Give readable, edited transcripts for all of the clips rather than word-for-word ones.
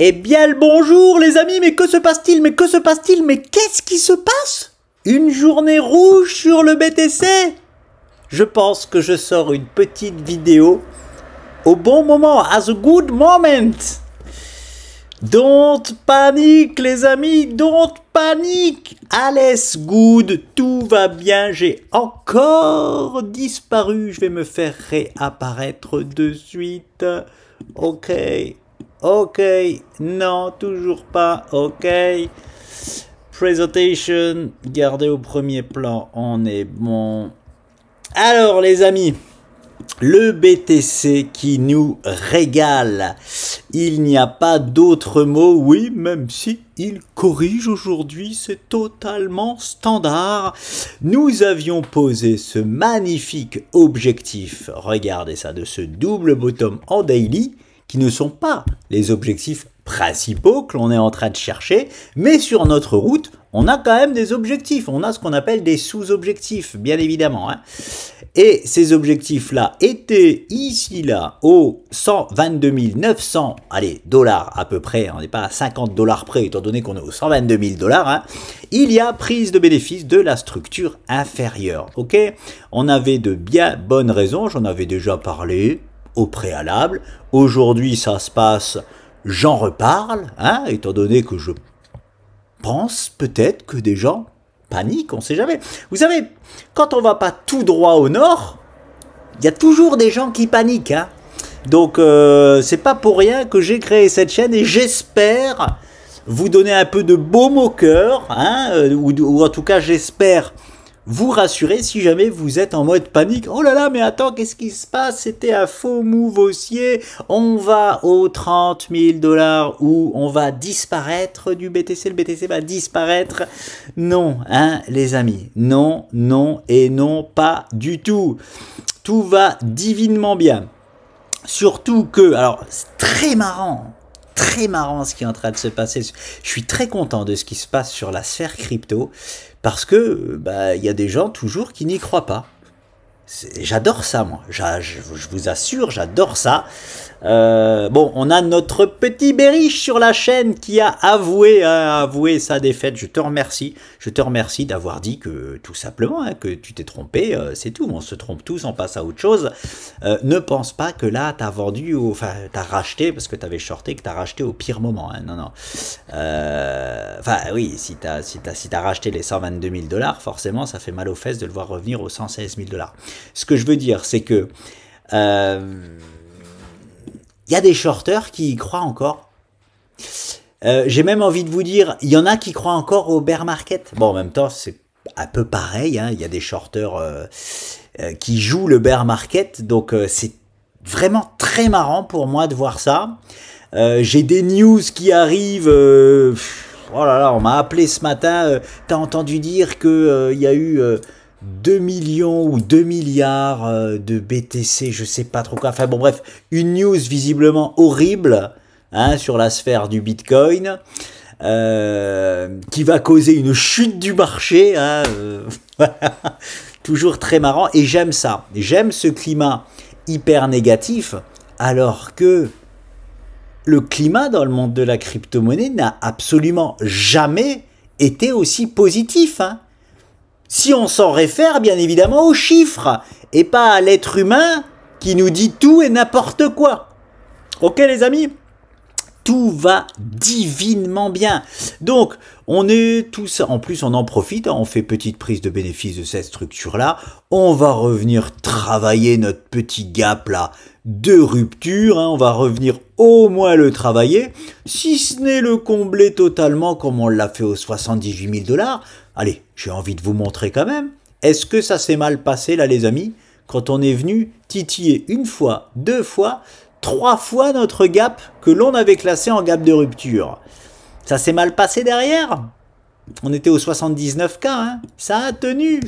Eh bien le bonjour les amis, mais que se passe-t-il? Mais que se passe-t-il? Mais qu'est-ce qui se passe? Une journée rouge sur le BTC? Je pense que je sors une petite vidéo au bon moment, as a good moment. Don't panique les amis, don't panique. Alles good, tout va bien, j'ai encore disparu. Je vais me faire réapparaître de suite. Ok. Ok, non, toujours pas, ok. Presentation, gardez au premier plan, on est bon. Alors les amis, le BTC qui nous régale. Il n'y a pas d'autre mot, oui, même si il corrige aujourd'hui, c'est totalement standard. Nous avions posé ce magnifique objectif, regardez ça, de ce double bottom en daily, qui ne sont pas les objectifs principaux que l'on est en train de chercher, mais sur notre route, on a quand même des objectifs, on a ce qu'on appelle des sous-objectifs, bien évidemment. Hein. Et ces objectifs-là étaient ici, là, aux 122 900 dollars à peu près, on n'est pas à 50 dollars près, étant donné qu'on est aux 122 000 dollars, hein. Il y a prise de bénéfice de la structure inférieure, ok? On avait de bien bonnes raisons, j'en avais déjà parlé, au préalable. Aujourd'hui, ça se passe, j'en reparle, hein, étant donné que je pense peut-être que des gens paniquent, on ne sait jamais. Vous savez, quand on va pas tout droit au nord, il y a toujours des gens qui paniquent. Hein. Donc, c'est pas pour rien que j'ai créé cette chaîne et j'espère vous donner un peu de baume au cœur, hein, ou en tout cas, j'espère vous rassurer si jamais vous êtes en mode panique. Oh là là, mais attends, qu'est-ce qui se passe? C'était un faux move haussier. On va aux 30 000 dollars où on va disparaître du BTC. Le BTC va disparaître. Non, hein, les amis. Non, non et non, pas du tout. Tout va divinement bien. Surtout que, alors, c'est très marrant ce qui est en train de se passer. Je suis très content de ce qui se passe sur la sphère crypto parce que bah, y a des gens toujours qui n'y croient pas. J'adore ça, moi. Je vous assure, j'adore ça. Bon, on a notre petit Berish sur la chaîne qui a avoué sa défaite. Je te remercie d'avoir dit que, tout simplement, hein, que tu t'es trompé. C'est tout, on se trompe tous, on passe à autre chose. Ne pense pas que là, tu as vendu, enfin, tu as racheté, parce que tu avais shorté, que tu as racheté au pire moment. Hein. Non, non. Enfin, oui, si tu as racheté les 122 000 dollars, forcément, ça fait mal aux fesses de le voir revenir aux 116 000 dollars. Ce que je veux dire, c'est que il y a des shorters qui y croient encore. J'ai même envie de vous dire, il y en a qui croient encore au bear market. Bon, en même temps, c'est un peu pareil. Hein. Il y a des shorters qui jouent le bear market. Donc, c'est vraiment très marrant pour moi de voir ça. J'ai des news qui arrivent. Oh là là, on m'a appelé ce matin. T'as entendu dire qu'il y a eu 2 millions ou 2 milliards de BTC, je sais pas trop quoi. Enfin bon, bref, une news visiblement horrible hein, sur la sphère du Bitcoin qui va causer une chute du marché. Hein, toujours très marrant et j'aime ça. J'aime ce climat hyper négatif alors que le climat dans le monde de la crypto-monnaie n'a absolument jamais été aussi positif. Hein. Si on s'en réfère bien évidemment aux chiffres et pas à l'être humain qui nous dit tout et n'importe quoi. Ok les amis? Tout va divinement bien. Donc, on est tous, en plus on en profite, on fait petite prise de bénéfice de cette structure-là. On va revenir travailler notre petit gap là de rupture. Hein, on va revenir au moins le travailler, si ce n'est le combler totalement comme on l'a fait aux 78 000 dollars. Allez, j'ai envie de vous montrer quand même. Est-ce que ça s'est mal passé là les amis? Quand on est venu titiller une fois, deux fois, 3 fois notre gap que l'on avait classé en gap de rupture. Ça s'est mal passé derrière? On était au 79K, hein. Ça a tenu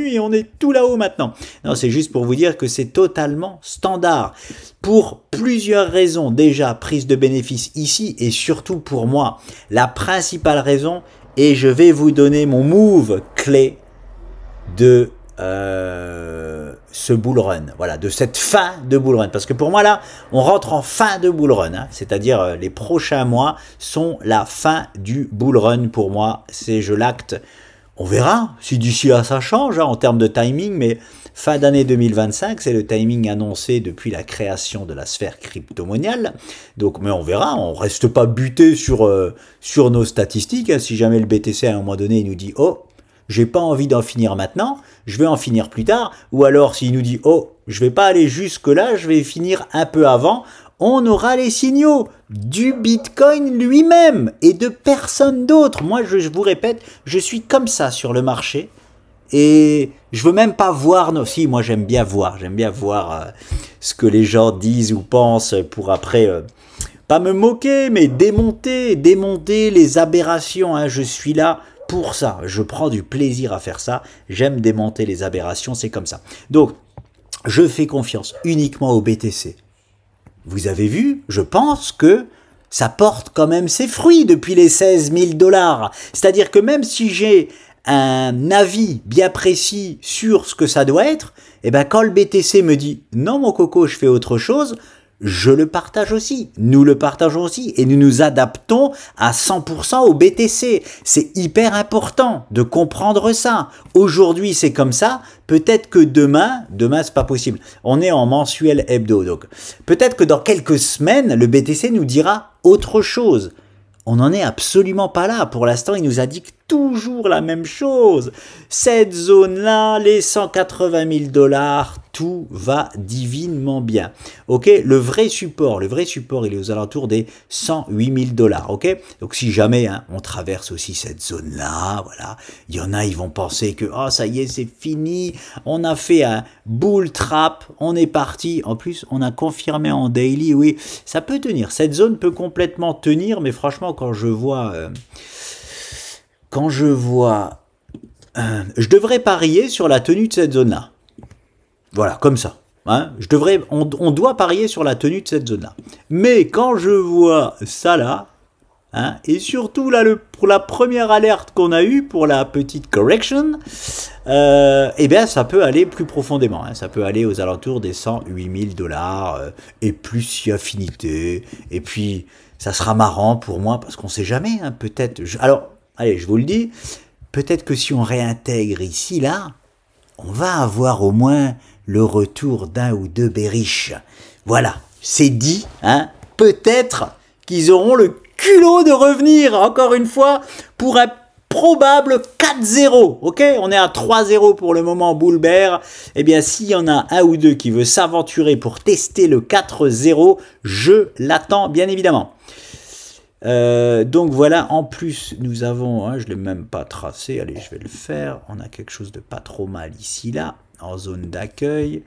et on est tout là-haut maintenant. Non, c'est juste pour vous dire que c'est totalement standard. Pour plusieurs raisons. Déjà, prise de bénéfice ici et surtout pour moi, la principale raison et je vais vous donner mon move clé de ce bull run, voilà, de cette fin de bull run, parce que pour moi là, on rentre en fin de bull run, hein, c'est-à-dire les prochains mois sont la fin du bull run pour moi, je l'acte, on verra si d'ici là ça change hein, en termes de timing, mais fin d'année 2025, c'est le timing annoncé depuis la création de la sphère crypto-moniale, donc mais on verra, on reste pas buté sur nos statistiques, hein, si jamais le BTC à un moment donné il nous dit « Oh, j'ai pas envie d'en finir maintenant, je vais en finir plus tard. » Ou alors s'il nous dit « Oh, je vais pas aller jusque là, je vais finir un peu avant. » On aura les signaux du Bitcoin lui-même et de personne d'autre. Moi, je vous répète, je suis comme ça sur le marché. Et je veux même pas voir... Non, si, moi j'aime bien voir ce que les gens disent ou pensent pour après... pas me moquer, mais démonter les aberrations. Hein. Je suis là pour ça, je prends du plaisir à faire ça, j'aime démonter les aberrations, c'est comme ça. Donc, je fais confiance uniquement au BTC. Vous avez vu, je pense que ça porte quand même ses fruits depuis les 16 000 $. C'est-à-dire que même si j'ai un avis bien précis sur ce que ça doit être, et ben quand le BTC me dit « Non mon coco, je fais autre chose », je le partage aussi, nous le partageons aussi et nous nous adaptons à 100% au BTC. C'est hyper important de comprendre ça. Aujourd'hui, c'est comme ça. Peut-être que demain c'est pas possible. On est en mensuel hebdo, donc peut-être que dans quelques semaines, le BTC nous dira autre chose. On n'en est absolument pas là. Pour l'instant, il nous indique toujours la même chose. Cette zone-là, les 180 000 $, tout va divinement bien. Ok, le vrai support, il est aux alentours des 108 000 $. Ok, donc si jamais hein, on traverse aussi cette zone-là, voilà, il y en a, ils vont penser que oh ça y est, c'est fini, on a fait un bull trap, on est parti. En plus, on a confirmé en daily, oui, ça peut tenir. Cette zone peut complètement tenir, mais franchement, quand je vois, je devrais parier sur la tenue de cette zone-là. Voilà, comme ça. Hein, on doit parier sur la tenue de cette zone-là. Mais quand je vois ça là, hein, et surtout là, pour la première alerte qu'on a eue, pour la petite correction, eh bien ça peut aller plus profondément. Hein, ça peut aller aux alentours des 108 000 $, et plus si affinité. Et puis, ça sera marrant pour moi, parce qu'on ne sait jamais, hein, peut-être. Alors, allez, je vous le dis, peut-être que si on réintègre ici, là, on va avoir au moins le retour d'un ou deux bearish. Voilà, c'est dit, hein. Peut-être qu'ils auront le culot de revenir, encore une fois, pour un probable 4-0, ok? On est à 3-0 pour le moment, bull bear. Eh bien, s'il y en a un ou deux qui veut s'aventurer pour tester le 4-0, je l'attends, bien évidemment. Donc voilà, en plus nous avons, hein, je ne l'ai même pas tracé, allez je vais le faire, on a quelque chose de pas trop mal ici là, en zone d'accueil,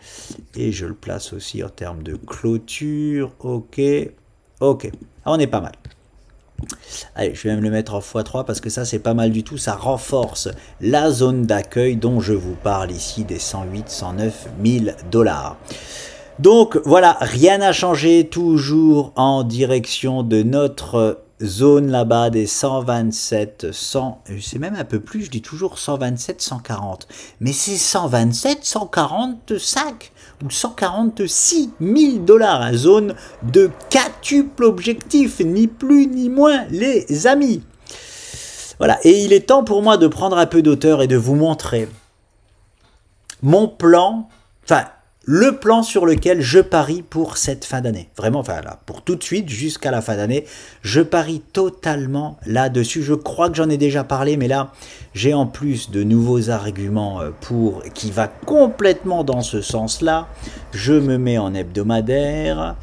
et je le place aussi en termes de clôture, ok, on est pas mal. Allez, je vais même le mettre en x3 parce que ça c'est pas mal du tout, ça renforce la zone d'accueil dont je vous parle ici des 108-109 000 $. Donc voilà, rien n'a changé, toujours en direction de notre zone là-bas des 127, 100, c'est même un peu plus, je dis toujours 127, 140, mais c'est 127, 145 ou 146 000 $, hein, zone de quatuple objectif, ni plus ni moins les amis. Voilà, et il est temps pour moi de prendre un peu d'auteur et de vous montrer mon plan, enfin le plan sur lequel je parie pour cette fin d'année. Vraiment, enfin là, pour tout de suite, jusqu'à la fin d'année, je parie totalement là-dessus. Je crois que j'en ai déjà parlé, mais là, j'ai en plus de nouveaux arguments qui va complètement dans ce sens-là. Je me mets en hebdomadaire.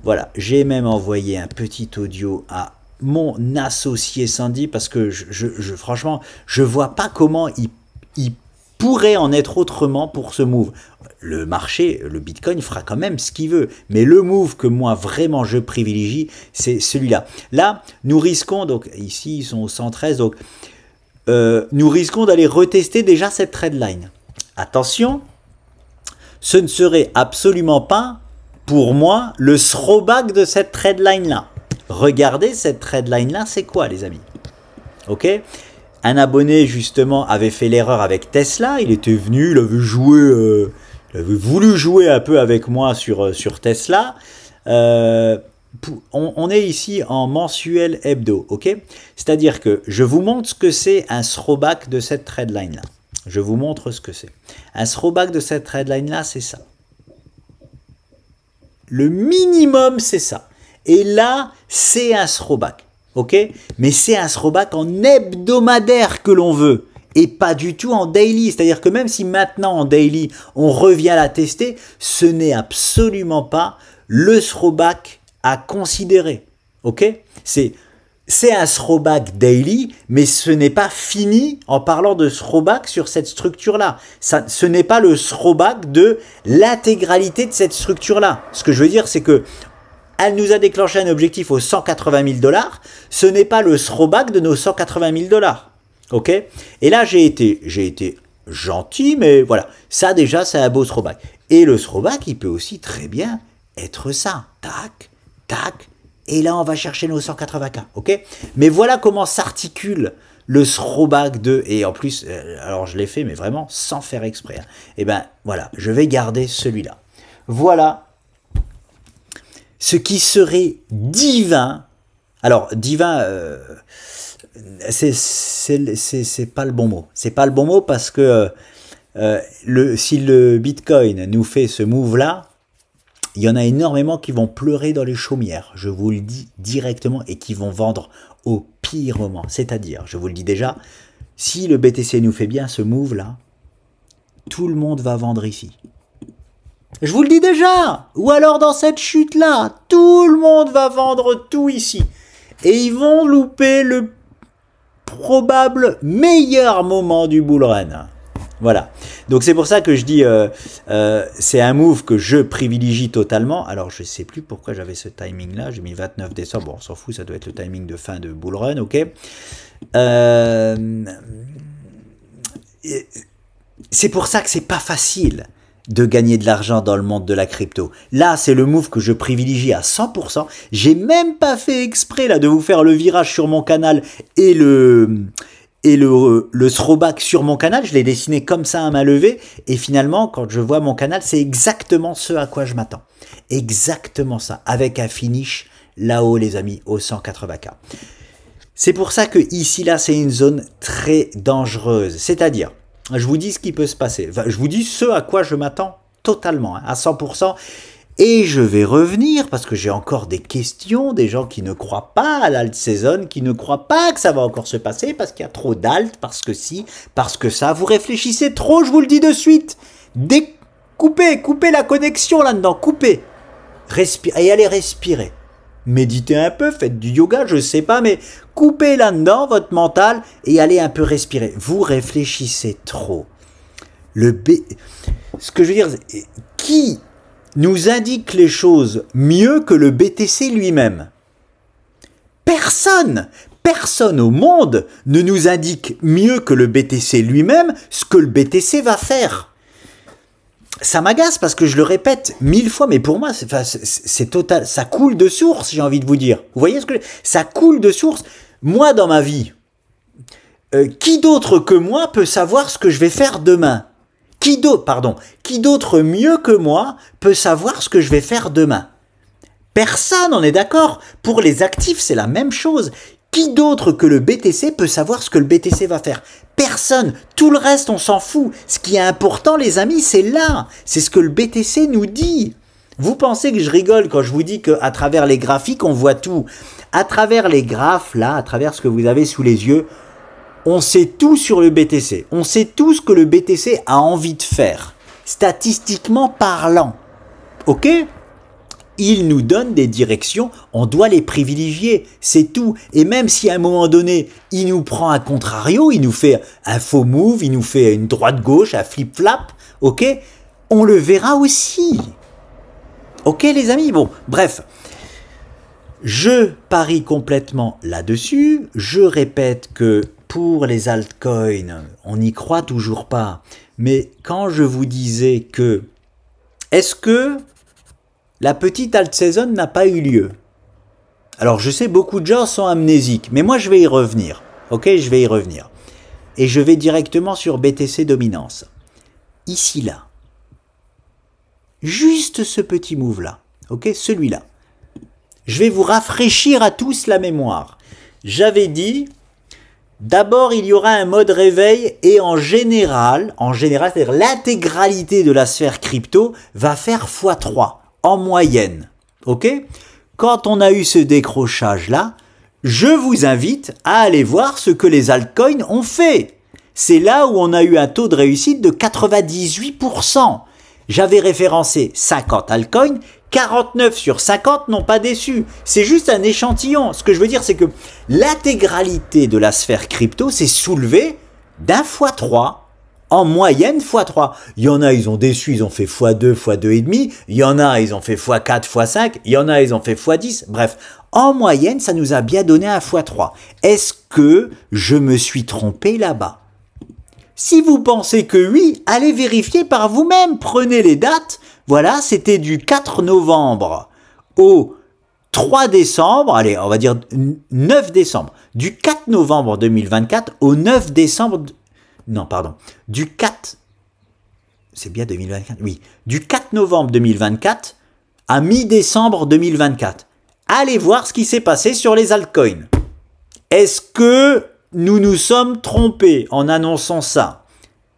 Voilà, j'ai même envoyé un petit audio à mon associé Sandy, parce que franchement, je vois pas comment il pourrait en être autrement pour ce move. Le marché, le Bitcoin fera quand même ce qu'il veut, mais le move que moi vraiment je privilégie, c'est celui-là. Là, nous risquons, donc ici ils sont au 113, donc nous risquons d'aller retester déjà cette trendline. Attention, ce ne serait absolument pas pour moi le throwback de cette trendline là. Regardez cette trendline là, c'est quoi les amis? ok? Un abonné, justement, avait fait l'erreur avec Tesla. Il était venu, il avait voulu jouer un peu avec moi sur Tesla. On est ici en mensuel hebdo, ok? C'est-à-dire que je vous montre ce que c'est un throwback de cette trendline-là. Je vous montre ce que c'est. Un throwback de cette trendline-là, c'est ça. Le minimum, c'est ça. Et là, c'est un throwback. Ok, mais c'est un throwback en hebdomadaire que l'on veut et pas du tout en daily. C'est-à-dire que même si maintenant en daily on revient à la tester, ce n'est absolument pas le throwback à considérer. Ok, c'est un throwback daily, mais ce n'est pas fini en parlant de throwback sur cette structure-là. Ce n'est pas le throwback de l'intégralité de cette structure-là. Ce que je veux dire, c'est que elle nous a déclenché un objectif aux 180 000 $. Ce n'est pas le throwback de nos 180 000 $. Ok? Et là, j'ai été gentil, mais voilà. Ça, déjà, c'est un beau throwback. Et le throwback, il peut aussi très bien être ça. Tac, tac. Et là, on va chercher nos 180K. Ok? Mais voilà comment s'articule le throwback de... Et en plus, alors je l'ai fait, mais vraiment sans faire exprès. Hein. Et ben voilà, je vais garder celui-là. Voilà. Ce qui serait divin, alors divin, c'est pas le bon mot. C'est pas le bon mot parce que si le Bitcoin nous fait ce move-là, il y en a énormément qui vont pleurer dans les chaumières, je vous le dis directement, et qui vont vendre au pire moment. C'est-à-dire, je vous le dis déjà, si le BTC nous fait bien ce move-là, tout le monde va vendre ici. Je vous le dis déjà, ou alors dans cette chute-là, tout le monde va vendre tout ici. Et ils vont louper le probable meilleur moment du bull run. Voilà. Donc c'est pour ça que je dis, c'est un move que je privilégie totalement. Alors je ne sais plus pourquoi j'avais ce timing-là. J'ai mis 29 décembre, bon on s'en fout, ça doit être le timing de fin de bull run, ok. C'est pour ça que c'est pas facile de gagner de l'argent dans le monde de la crypto. Là, c'est le move que je privilégie à 100%. J'ai même pas fait exprès là de vous faire le virage sur mon canal et le throwback sur mon canal. Je l'ai dessiné comme ça à main levée. Et finalement, quand je vois mon canal, c'est exactement ce à quoi je m'attends. Exactement ça. Avec un finish là-haut, les amis, au 180K. C'est pour ça que ici, là, c'est une zone très dangereuse. C'est-à-dire, je vous dis ce qui peut se passer. Enfin, je vous dis ce à quoi je m'attends totalement, hein, à 100%. Et je vais revenir parce que j'ai encore des questions, des gens qui ne croient pas à l'alt season, qui ne croient pas que ça va encore se passer parce qu'il y a trop d'alt, parce que si, parce que ça. Vous réfléchissez trop, je vous le dis de suite. Coupez la connexion là-dedans, coupez. Respirez, et allez respirer. Méditez un peu, faites du yoga, je sais pas, mais coupez là-dedans votre mental et allez un peu respirer. Vous réfléchissez trop. Ce que je veux dire, qui nous indique les choses mieux que le BTC lui-même? Personne! Personne au monde ne nous indique mieux que le BTC lui-même ce que le BTC va faire. Ça m'agace parce que je le répète 1000 fois, mais pour moi, c'est total. Ça coule de source, j'ai envie de vous dire. Vous voyez ce que ça coule de source. Moi, dans ma vie, qui d'autre que moi peut savoir ce que je vais faire demain? Qui d'autre mieux que moi peut savoir ce que je vais faire demain? Personne, on est d'accord. Pour les actifs, c'est la même chose. Qui d'autre que le BTC peut savoir ce que le BTC va faire? Personne. Tout le reste, on s'en fout. Ce qui est important, les amis, c'est là. C'est ce que le BTC nous dit. Vous pensez que je rigole quand je vous dis qu'à travers les graphiques, on voit tout. À travers les graphes, là, à travers ce que vous avez sous les yeux, on sait tout sur le BTC. On sait tout ce que le BTC a envie de faire. Statistiquement parlant. Ok ? Il nous donne des directions, on doit les privilégier, c'est tout. Et même si à un moment donné, il nous prend un contrario, il nous fait un faux move, il nous fait une droite-gauche, un flip-flap, ok, on le verra aussi. Ok les amis, bon, bref. Je parie complètement là-dessus. Je répète que pour les altcoins, on n'y croit toujours pas. Mais quand je vous disais que, est-ce que la petite alt season n'a pas eu lieu? Alors je sais, beaucoup de gens sont amnésiques, mais moi je vais y revenir. Ok, je vais y revenir. Et je vais directement sur BTC Dominance. Ici, là. Juste ce petit move-là. Ok, celui-là. Je vais vous rafraîchir à tous la mémoire. J'avais dit, d'abord, il y aura un mode réveil et en général, c'est-à-dire l'intégralité de la sphère crypto va faire x3 en moyenne. Ok? Quand on a eu ce décrochage-là, je vous invite à aller voir ce que les altcoins ont fait. C'est là où on a eu un taux de réussite de 98%. J'avais référencé 50 altcoins, 49 sur 50 n'ont pas déçu. C'est juste un échantillon. Ce que je veux dire, c'est que l'intégralité de la sphère crypto s'est soulevée d'un x3, en moyenne x3. Il y en a, ils ont déçu, ils ont fait x2, x2,5. Il y en a, ils ont fait x4, x5. Il y en a, ils ont fait x10. Bref, en moyenne, ça nous a bien donné un x3. Est-ce que je me suis trompé là-bas? Si vous pensez que oui, allez vérifier par vous-même. Prenez les dates. Voilà, c'était du 4 novembre au 3 décembre. Allez, on va dire 9 décembre. Du 4 novembre 2024 au 9 décembre... Non, pardon. Du 4... C'est bien 2024? Oui. Du 4 novembre 2024 à mi-décembre 2024. Allez voir ce qui s'est passé sur les altcoins. Est-ce que nous nous sommes trompés en annonçant ça?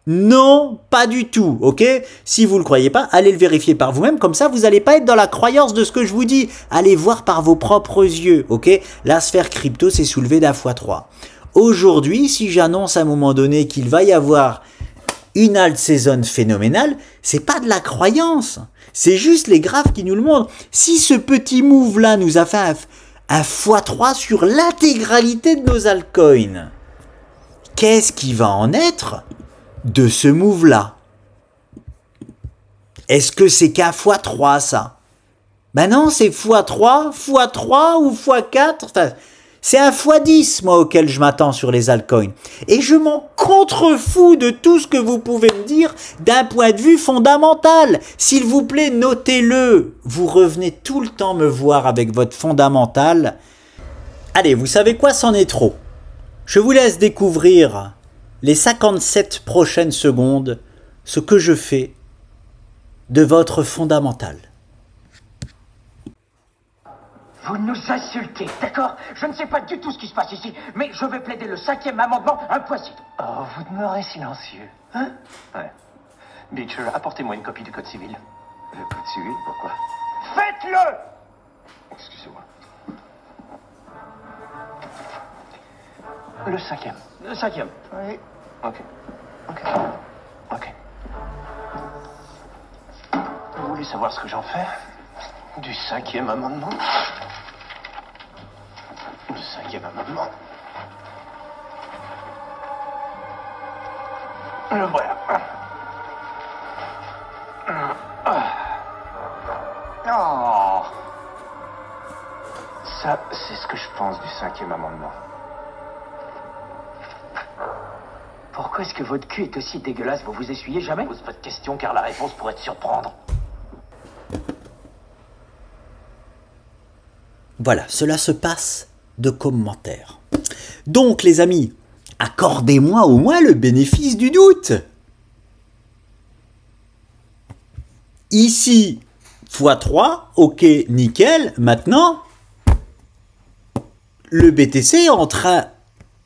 Non, pas du tout, ok? Si vous ne le croyez pas, allez le vérifier par vous-même, comme ça vous n'allez pas être dans la croyance de ce que je vous dis. Allez voir par vos propres yeux, ok? La sphère crypto s'est soulevée d'un x3. Aujourd'hui, si j'annonce à un moment donné qu'il va y avoir une alt saison phénoménale, c'est pas de la croyance. C'est juste les graphes qui nous le montrent. Si ce petit move-là nous a fait un x3 sur l'intégralité de nos altcoins, qu'est-ce qui va en être de ce move-là? Est-ce que c'est qu'un x3 ça? Ben non, c'est x3, x3 ou x4. Enfin, c'est un x10 moi auquel je m'attends sur les altcoins. Et je m'en contrefous de tout ce que vous pouvez me dire d'un point de vue fondamental. S'il vous plaît, notez-le. Vous revenez tout le temps me voir avec votre fondamental. Allez, vous savez quoi, c'en est trop. Je vous laisse découvrir les 57 prochaines secondes, ce que je fais de votre fondamental. Vous nous insultez, d'accord? Je ne sais pas du tout ce qui se passe ici, mais je vais plaider le 5e amendement impossible. Oh, vous demeurez silencieux. Hein? Ouais. Beecher, apportez-moi une copie du code civil. Le code civil, pourquoi? Faites-le! Excusez-moi. Le 5e. Le 5e. Oui. Ok. Ok. Ok. Vous voulez savoir ce que j'en fais? Du 5e amendement? Le 5e amendement. Le voilà. Oh. Ça, c'est ce que je pense du 5e amendement. Pourquoi est-ce que votre cul est aussi dégueulasse? Vous vous essuyez jamais? Pose pas de questions car la réponse pourrait te surprendre. Voilà, cela se passe de commentaires. Donc les amis, accordez-moi au moins le bénéfice du doute. Ici, x3, ok, nickel. Maintenant, le BTC est en train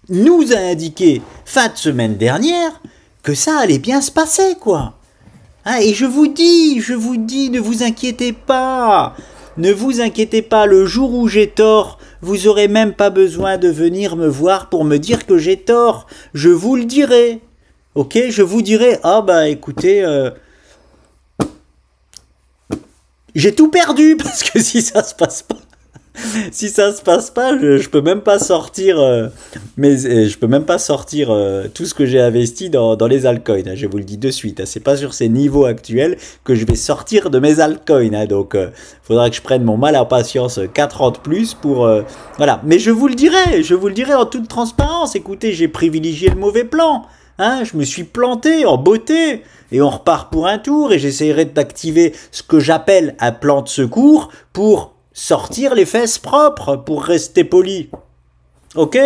nous a indiqué fin de semaine dernière que ça allait bien se passer, quoi. Hein, et je vous dis, ne vous inquiétez pas. Ne vous inquiétez pas, le jour où j'ai tort, vous n'aurez même pas besoin de venir me voir pour me dire que j'ai tort. Je vous le dirai. Ok, je vous dirai, ah bah écoutez, j'ai tout perdu parce que si ça se passe pas, je peux même pas sortir, je peux même pas sortir tout ce que j'ai investi dans les altcoins. Hein, je vous le dis de suite. Hein, c'est pas sur ces niveaux actuels que je vais sortir de mes altcoins. Hein, donc, faudra que je prenne mon mal à patience 4 ans de plus pour, voilà. Mais je vous le dirai en toute transparence. Écoutez, j'ai privilégié le mauvais plan. Hein, je me suis planté en beauté. Et on repart pour un tour et j'essaierai d'activer ce que j'appelle un plan de secours pour sortir les fesses propres, pour rester poli. Ok?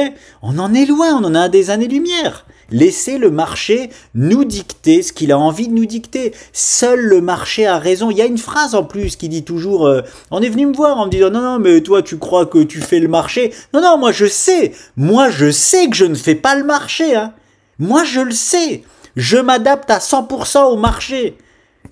On en est loin, on en a à des années-lumière. Laissez le marché nous dicter ce qu'il a envie de nous dicter. Seul le marché a raison. Il y a une phrase en plus qui dit toujours on est venu me voir en me disant non, non, mais toi tu crois que tu fais le marché. Non, non, moi je sais. Moi je sais que je ne fais pas le marché. Hein. Moi je le sais. Je m'adapte à 100% au marché.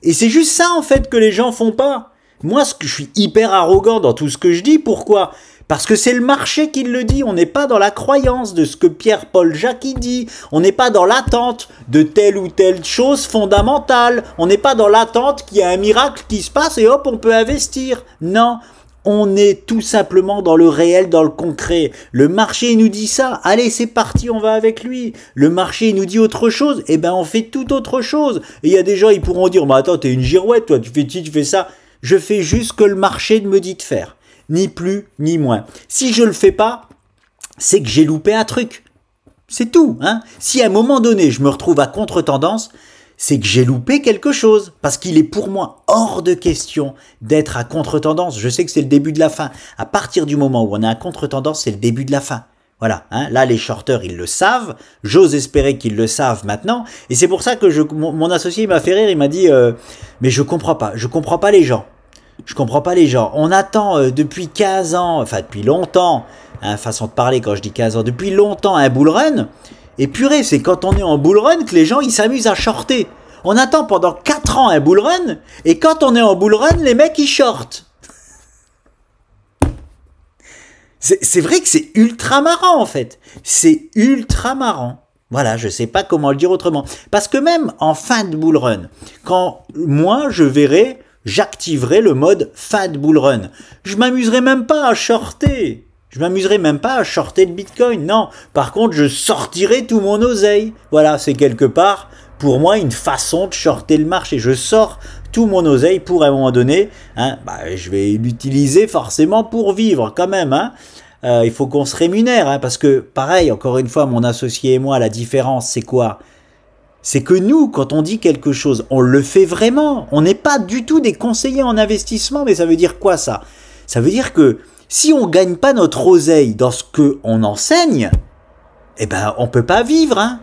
Et c'est juste ça en fait que les gens font pas. Moi je suis hyper arrogant dans tout ce que je dis. Pourquoi ? Parce que c'est le marché qui le dit, on n'est pas dans la croyance de ce que Pierre-Paul Jacques dit, on n'est pas dans l'attente de telle ou telle chose fondamentale, on n'est pas dans l'attente qu'il y a un miracle qui se passe et hop, on peut investir. Non, on est tout simplement dans le réel, dans le concret. Le marché nous dit ça, allez c'est parti, on va avec lui. Le marché nous dit autre chose, eh ben on fait tout autre chose. Et il y a des gens, ils pourront dire, mais attends, t'es une girouette, toi, tu fais ci, tu fais ça. Je fais juste ce que le marché me dit de faire. Ni plus, ni moins. Si je le fais pas, c'est que j'ai loupé un truc. C'est tout. Hein. Si à un moment donné, je me retrouve à contre-tendance, c'est que j'ai loupé quelque chose. Parce qu'il est pour moi hors de question d'être à contre-tendance. Je sais que c'est le début de la fin. À partir du moment où on est à contre-tendance, c'est le début de la fin. Voilà, hein. Là les shorteurs ils le savent, j'ose espérer qu'ils le savent maintenant, et c'est pour ça que mon associé m'a fait rire, il m'a dit mais je comprends pas les gens. Je comprends pas les gens. On attend depuis 15 ans, enfin depuis longtemps, hein, façon de parler quand je dis 15 ans, depuis longtemps un bull run. Et purée, c'est quand on est en bull run que les gens ils s'amusent à shorter. On attend pendant 4 ans un bull run, et quand on est en bull run, les mecs ils shortent. C'est vrai que c'est ultra marrant en fait. C'est ultra marrant. Voilà, je sais pas comment le dire autrement. Parce que même en fin de bull run, quand moi je verrai... j'activerai le mode fin de bull run. Je m'amuserai même pas à shorter. Je m'amuserai même pas à shorter le Bitcoin. Non. Par contre, je sortirai tout mon oseille. Voilà, c'est quelque part, pour moi, une façon de shorter le marché. Je sors tout mon oseille pour, à un moment donné, hein, je vais l'utiliser forcément pour vivre quand même. Hein. Il faut qu'on se rémunère. Hein, parce que, pareil, encore une fois, mon associé et moi, la différence, c'est quoi ? C'est que nous, quand on dit quelque chose, on le fait vraiment. On n'est pas du tout des conseillers en investissement, mais ça veut dire quoi ça? Ça veut dire que si on gagne pas notre oseille dans ce qu'on enseigne, eh ben on peut pas vivre, hein.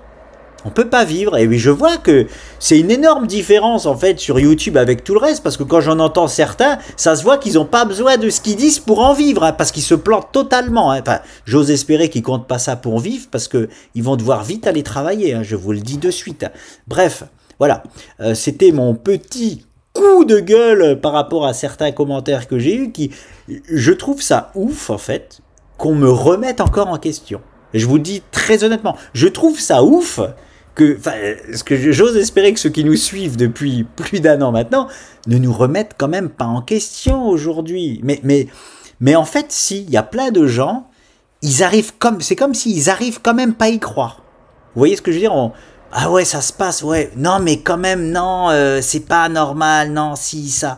On peut pas vivre. Et oui, je vois que c'est une énorme différence en fait sur YouTube avec tout le reste, parce que quand j'en entends certains, ça se voit qu'ils n'ont pas besoin de ce qu'ils disent pour en vivre, hein, parce qu'ils se plantent totalement. Hein. Enfin, j'ose espérer qu'ils comptent pas ça pour vivre, parce que ils vont devoir vite aller travailler. Hein, je vous le dis de suite. Hein. Bref, voilà. C'était mon petit coup de gueule par rapport à certains commentaires que j'ai eus, qui, je trouve ça ouf en fait, qu'on me remette encore en question. Et je vous le dis très honnêtement, je trouve ça ouf. Ce que j'ose espérer que ceux qui nous suivent depuis plus d'1 an maintenant ne nous remettent quand même pas en question aujourd'hui. Mais en fait, si, il y a plein de gens, ils arrivent c'est comme s'ils arrivent quand même pas à y croire. Vous voyez ce que je veux dire? Ah ouais, ça se passe, ouais. Non, mais quand même, non, c'est pas normal, non, si, ça.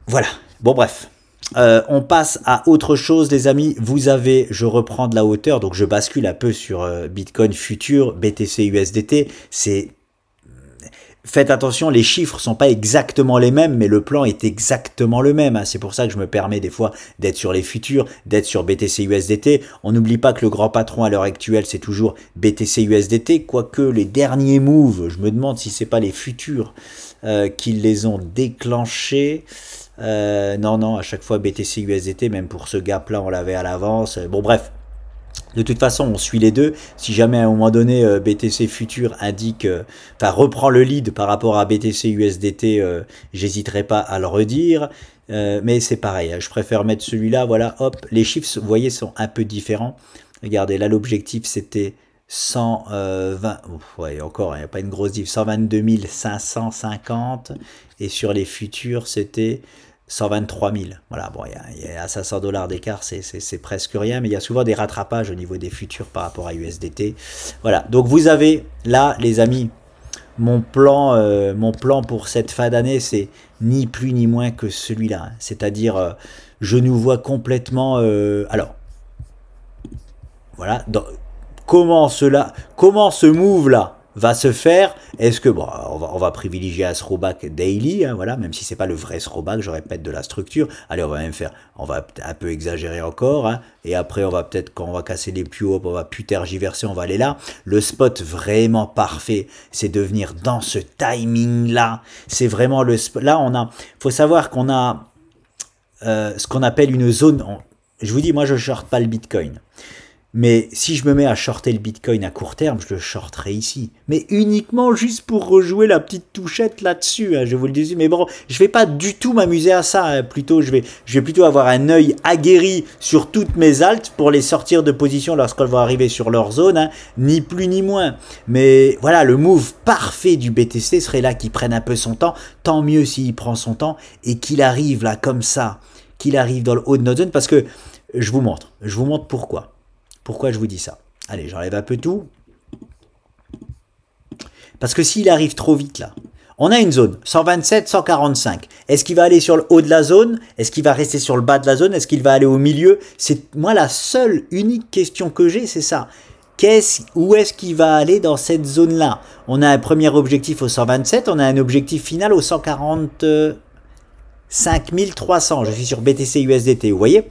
Voilà. Bon, bref. On passe à autre chose les amis, vous avez, je reprends de la hauteur, donc je bascule un peu sur Bitcoin futur, BTC USDT, faites attention, les chiffres sont pas exactement les mêmes, mais le plan est exactement le même, hein. C'est pour ça que je me permets des fois d'être sur les futurs, d'être sur BTC USDT, on n'oublie pas que le grand patron à l'heure actuelle c'est toujours BTC USDT, quoique les derniers moves, je me demande si c'est pas les futurs qui les ont déclenchés. Non, à chaque fois BTC USDT, même pour ce gap là on l'avait à l'avance. Bon bref, de toute façon on suit les deux. Si jamais à un moment donné BTC Futur indique, reprend le lead par rapport à BTC USDT, j'hésiterai pas à le redire. Mais c'est pareil, je préfère mettre celui-là, voilà, hop, les chiffres, vous voyez, sont un peu différents. Regardez, là l'objectif c'était 120, ouais, encore, il n'y a pas une grosse diff, 122 550, et sur les futurs, c'était 123 000. Voilà, bon, il y a à 500 $ d'écart, c'est presque rien, mais il y a souvent des rattrapages au niveau des futurs par rapport à USDT. Voilà, donc vous avez là, les amis, mon plan pour cette fin d'année, c'est ni plus ni moins que celui-là. Hein. C'est-à-dire, je nous vois complètement... alors, voilà, comment ce move-là va se faire. Est-ce que, bon, on va privilégier un throwback daily, hein, voilà, même si c'est pas le vrai throwback, je répète, de la structure. Allez, on va même faire, on va un peu exagérer encore, hein, et après on va peut-être, quand on va casser les plus hauts, on va plus tergiverser, on va aller là. Le spot vraiment parfait, c'est de venir dans ce timing-là. C'est vraiment le spot. Là, faut savoir qu'on a ce qu'on appelle une zone. Je vous dis, moi, je shorte pas le Bitcoin. Mais si je me mets à shorter le Bitcoin à court terme, je le shorterai ici. Mais uniquement juste pour rejouer la petite touchette là-dessus, hein, je vous le dis. Mais bon, je vais pas du tout m'amuser à ça. Hein. Plutôt, je vais plutôt avoir un œil aguerri sur toutes mes alts pour les sortir de position lorsqu'elles vont arriver sur leur zone, hein, ni plus ni moins. Mais voilà, le move parfait du BTC serait là qu'il prenne un peu son temps. Tant mieux s'il prend son temps et qu'il arrive là comme ça, qu'il arrive dans le haut de notre zone. Parce que je vous montre pourquoi. Pourquoi je vous dis ça? Allez, j'enlève un peu tout. Parce que s'il arrive trop vite là, on a une zone, 127, 145. Est-ce qu'il va aller sur le haut de la zone? Est-ce qu'il va rester sur le bas de la zone? Est-ce qu'il va aller au milieu? C'est moi la seule, unique question que j'ai, c'est ça. Où est-ce qu'il va aller dans cette zone-là? On a un premier objectif au 127, on a un objectif final au 145 300. Je suis sur BTC USDT, vous voyez?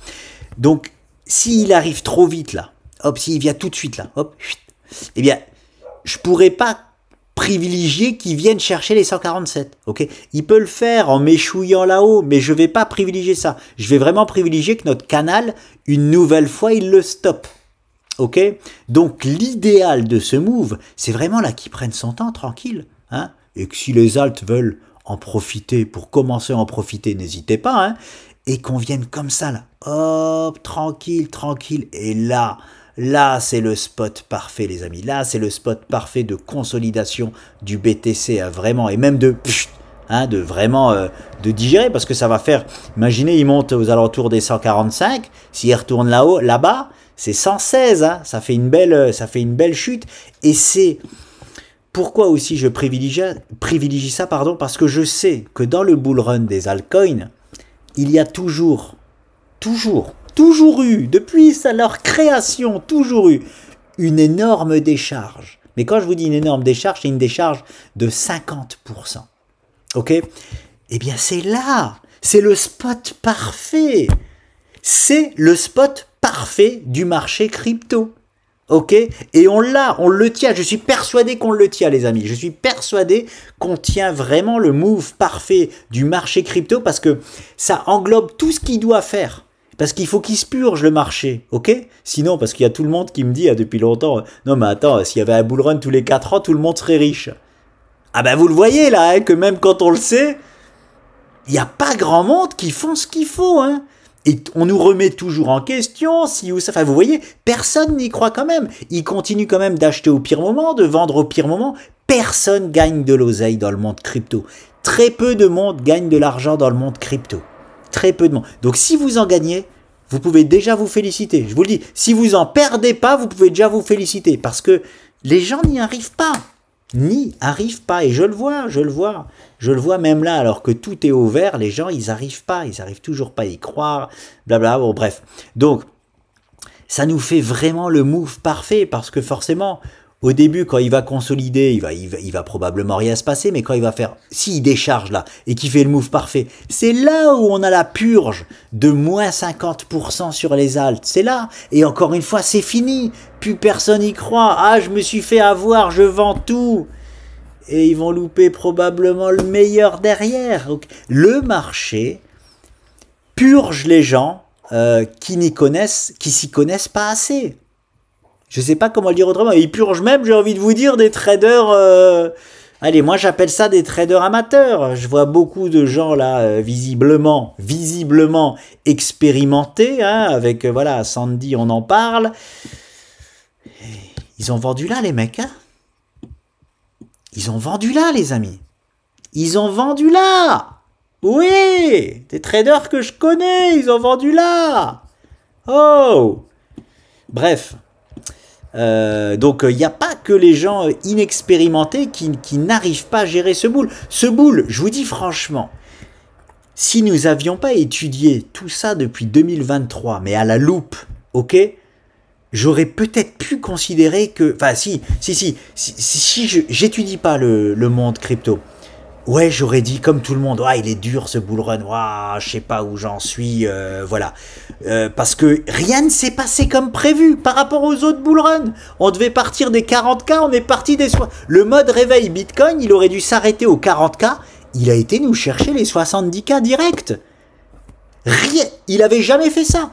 Donc, s'il arrive trop vite là, hop, s'il vient tout de suite là, hop, eh bien, je pourrais pas privilégier qu'il vienne chercher les 147, ok? Il peut le faire en m'échouillant là-haut, mais je vais pas privilégier ça. Je vais vraiment privilégier que notre canal, une nouvelle fois, il le stoppe, ok? Donc, l'idéal de ce move, c'est vraiment là qu'il prenne son temps, tranquille, hein? Et que si les alts veulent en profiter, pour commencer à en profiter, n'hésitez pas, hein? Et qu'on vienne comme ça, là, hop, tranquille, tranquille, et là, c'est le spot parfait, les amis. Là, c'est le spot parfait de consolidation du BTC, hein, vraiment. Et même de vraiment de digérer, parce que ça va faire... Imaginez, il monte aux alentours des 145. S'il retourne là-haut, là-bas, c'est 116. Hein, ça fait une belle chute. Et c'est... Pourquoi aussi je privilégie ça, pardon, parce que je sais que dans le bull run des altcoins, il y a toujours eu, depuis leur création, toujours eu une énorme décharge. Mais quand je vous dis une énorme décharge, c'est une décharge de 50%. Ok? Eh bien, c'est là. C'est le spot parfait. C'est le spot parfait du marché crypto. Ok? Et on le tient. Je suis persuadé qu'on le tient, les amis. Je suis persuadé qu'on tient vraiment le move parfait du marché crypto parce que ça englobe tout ce qu'il doit faire. Parce qu'il faut qu'il se purge le marché, ok? Sinon, parce qu'il y a tout le monde qui me dit depuis longtemps, non mais attends, s'il y avait un bull run tous les 4 ans, tout le monde serait riche. Ah ben vous le voyez là, hein, que même quand on le sait, il n'y a pas grand monde qui font ce qu'il faut, hein. Et on nous remet toujours en question, si ou ça. Enfin, vous voyez, personne n'y croit quand même. Ils continuent quand même d'acheter au pire moment, de vendre au pire moment. Personne gagne de l'oseille dans le monde crypto. Très peu de monde gagne de l'argent dans le monde crypto. Très peu de monde. Donc, si vous en gagnez, vous pouvez déjà vous féliciter. Je vous le dis, si vous en perdez pas, vous pouvez déjà vous féliciter. Parce que les gens n'y arrivent pas. N'y arrivent pas. Et je le vois même là, alors que tout est au vert, les gens, ils arrivent toujours pas à y croire, blabla, bon bref. Donc, ça nous fait vraiment le move parfait, parce que forcément, au début, quand il va consolider, il va probablement rien se passer, mais quand il va faire, s'il décharge là, et qu'il fait le move parfait, c'est là où on a la purge de moins 50% sur les alts, c'est là, et encore une fois, c'est fini, plus personne y croit, ah, je me suis fait avoir, je vends tout. Et ils vont louper probablement le meilleur derrière. Donc, le marché purge les gens qui s'y connaissent pas assez. Je ne sais pas comment le dire autrement. Ils purgent même, j'ai envie de vous dire, des traders... allez, moi j'appelle ça des traders amateurs. Je vois beaucoup de gens là, visiblement expérimentés. Hein, avec, voilà, Sandy, on en parle. Ils ont vendu là, les mecs, hein. Ils ont vendu là, les amis. Ils ont vendu là. Oui, des traders que je connais, ils ont vendu là. Oh. Bref. Donc, il n'y a pas que les gens inexpérimentés qui n'arrivent pas à gérer ce boule. Ce boule, je vous dis franchement, si nous n'avions pas étudié tout ça depuis 2023, mais à la loupe, ok, j'aurais peut-être pu considérer que... Enfin, si j'étudie pas le monde crypto, ouais, j'aurais dit comme tout le monde, ouais, il est dur ce bull run, ouais, je sais pas où j'en suis, voilà. Parce que rien ne s'est passé comme prévu par rapport aux autres bull runs. On devait partir des 40K, on est parti des... Le mode réveil Bitcoin, il aurait dû s'arrêter aux 40K, il a été nous chercher les 70K direct. Rien, il avait jamais fait ça.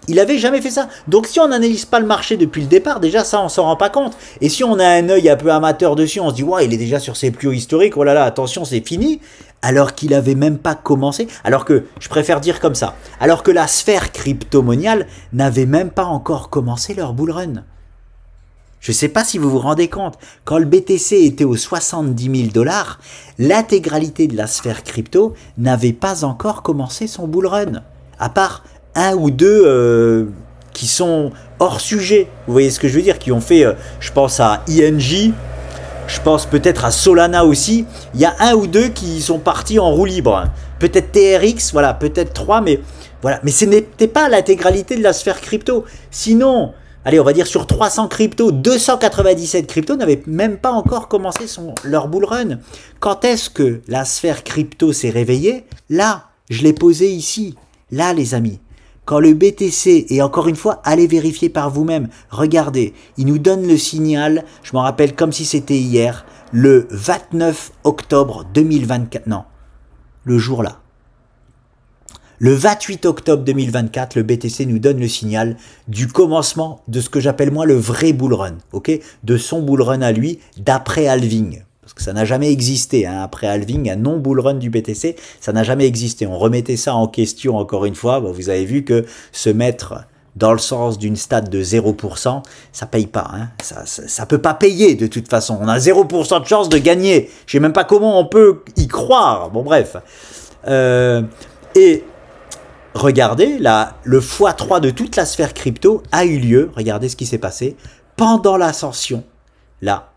Il avait jamais fait ça. Donc si on n'analyse pas le marché depuis le départ, déjà ça on s'en rend pas compte. Et si on a un œil un peu amateur dessus, on se dit ouais, il est déjà sur ses plus hauts historiques, oh là là, attention, c'est fini. Alors qu'il avait même pas commencé. Alors que, je préfère dire comme ça, alors que la sphère crypto-moniale n'avait même pas encore commencé leur bull run. Je ne sais pas si vous vous rendez compte, quand le BTC était aux 70 000 $, l'intégralité de la sphère crypto n'avait pas encore commencé son bull run. À part un ou deux qui sont hors sujet, vous voyez ce que je veux dire, qui ont fait, je pense à ING, je pense peut-être à Solana aussi, il y a un ou deux qui sont partis en roue libre, peut-être TRX, voilà, peut-être 3, mais voilà, mais ce n'était pas l'intégralité de la sphère crypto, sinon, allez, on va dire sur 300 cryptos, 297 cryptos n'avaient même pas encore commencé leur bull run. Quand est-ce que la sphère crypto s'est réveillée? Là, je l'ai posé ici, là les amis. Quand le BTC, et encore une fois, allez vérifier par vous-même, regardez, il nous donne le signal, je m'en rappelle comme si c'était hier, le 29 octobre 2024, non, le jour là. Le 28 octobre 2024, le BTC nous donne le signal du commencement de ce que j'appelle moi le vrai bull run, ok, de son bull run à lui, d'après halving. Parce que ça n'a jamais existé, hein. Après halving, un non-bull run du BTC, ça n'a jamais existé. On remettait ça en question encore une fois. Bon, vous avez vu que se mettre dans le sens d'une stat de 0%, ça paye pas. Hein. Ça peut pas payer de toute façon. On a 0% de chance de gagner. Je sais même pas comment on peut y croire. Bon bref. Et regardez, là, le x3 de toute la sphère crypto a eu lieu. Regardez ce qui s'est passé pendant l'ascension. Là.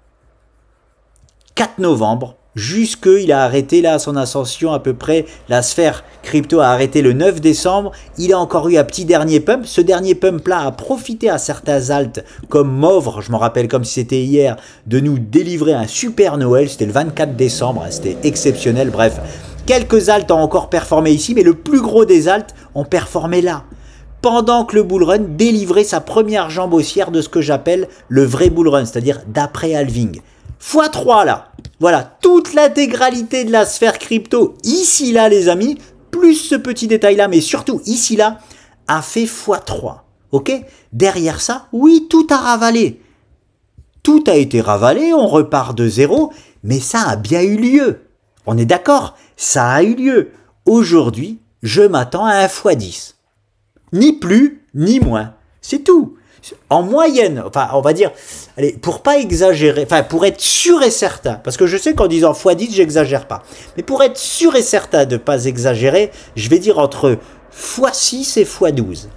4 novembre, jusqu'il a arrêté là son ascension à peu près, la sphère crypto a arrêté le 9 décembre, il a encore eu un petit dernier pump, ce dernier pump là a profité à certains alts comme Movre, je me rappelle comme si c'était hier, de nous délivrer un super Noël, c'était le 24 décembre, hein, c'était exceptionnel, bref, quelques alts ont encore performé ici, mais le plus gros des alts ont performé là. Pendant que le bull run délivrait sa première jambe haussière de ce que j'appelle le vrai bull run, c'est-à-dire d'après halving. x3 là, voilà, toute l'intégralité de la sphère crypto, ici là les amis, plus ce petit détail là, mais surtout ici là, a fait x3, ok? Derrière ça, oui, tout a ravalé. Tout a été ravalé, on repart de zéro, mais ça a bien eu lieu. On est d'accord? Ça a eu lieu. Aujourd'hui, je m'attends à un x10. Ni plus, ni moins. C'est tout. En moyenne, enfin, on va dire, allez, pour pas exagérer, enfin, pour être sûr et certain, parce que je sais qu'en disant x10, j'exagère pas, mais pour être sûr et certain de pas exagérer, je vais dire entre x6 et x12.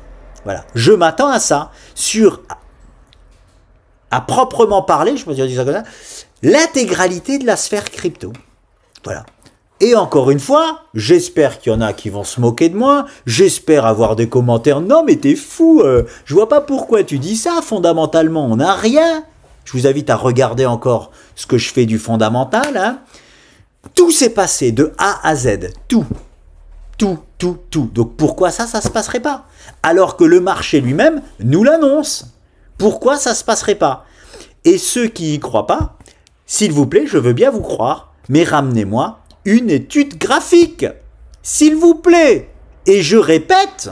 Voilà, je m'attends à ça, à proprement parler, je peux dire ça comme ça, l'intégralité de la sphère crypto. Voilà. Et encore une fois, j'espère qu'il y en a qui vont se moquer de moi, j'espère avoir des commentaires, non mais t'es fou, je vois pas pourquoi tu dis ça, fondamentalement on n'a rien. Je vous invite à regarder encore ce que je fais du fondamental. Hein. Tout s'est passé de A à Z, tout. Donc pourquoi ça se passerait pas? Alors que le marché lui-même nous l'annonce. Pourquoi ça se passerait pas? Et ceux qui y croient pas, s'il vous plaît, je veux bien vous croire, mais ramenez-moi une étude graphique, s'il vous plaît. Et je répète,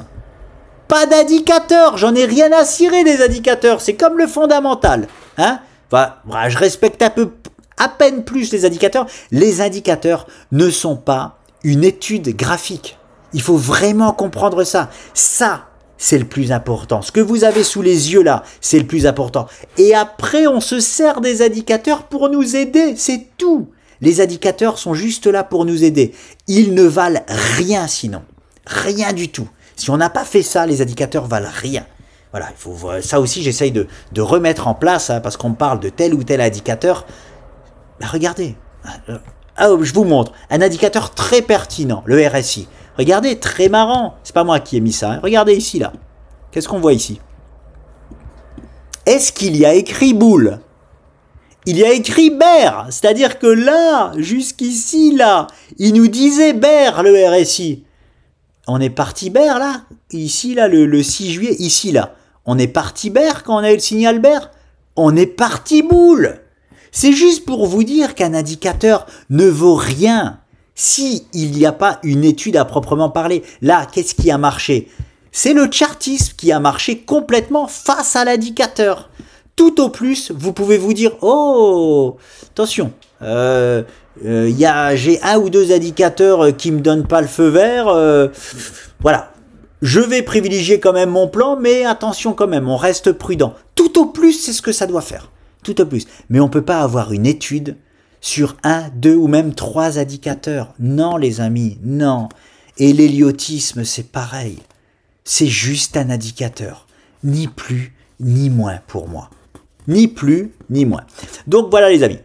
pas d'indicateur, j'en ai rien à cirer des indicateurs, c'est comme le fondamental. Hein, enfin, je respecte à peine plus les indicateurs. Les indicateurs ne sont pas une étude graphique. Il faut vraiment comprendre ça. Ça, c'est le plus important. Ce que vous avez sous les yeux là, c'est le plus important. Et après, on se sert des indicateurs pour nous aider, c'est tout. Les indicateurs sont juste là pour nous aider. Ils ne valent rien sinon. Rien du tout. Si on n'a pas fait ça, les indicateurs valent rien. Voilà, il faut, ça aussi j'essaye de remettre en place, hein, parce qu'on parle de tel ou tel indicateur. Ben regardez, je vous montre, un indicateur très pertinent, le RSI. Regardez, très marrant, c'est pas moi qui ai mis ça. Hein. Regardez ici, là. Qu'est-ce qu'on voit ici? est-ce qu'il y a écrit boule? Il y a écrit bear, c'est-à-dire que là, jusqu'ici, là, il nous disait bear, le RSI. On est parti bear, là, ici, là, le 6 juillet, ici, là. On est parti bear quand on a eu le signal bear. On est parti boule. C'est juste pour vous dire qu'un indicateur ne vaut rien si il n'y a pas une étude à proprement parler. Là, qu'est-ce qui a marché? C'est le chartisme qui a marché complètement face à l'indicateur. Tout au plus, vous pouvez vous dire, oh, attention, j'ai un ou deux indicateurs qui me donnent pas le feu vert, voilà. Je vais privilégier quand même mon plan, mais attention quand même, on reste prudent. Tout au plus, c'est ce que ça doit faire. Tout au plus. Mais on ne peut pas avoir une étude sur 1, 2 ou même 3 indicateurs. Non, les amis, non. Et l'héliotisme, c'est pareil. C'est juste un indicateur. Ni plus, ni moins pour moi. Ni plus, ni moins. Donc voilà les amis.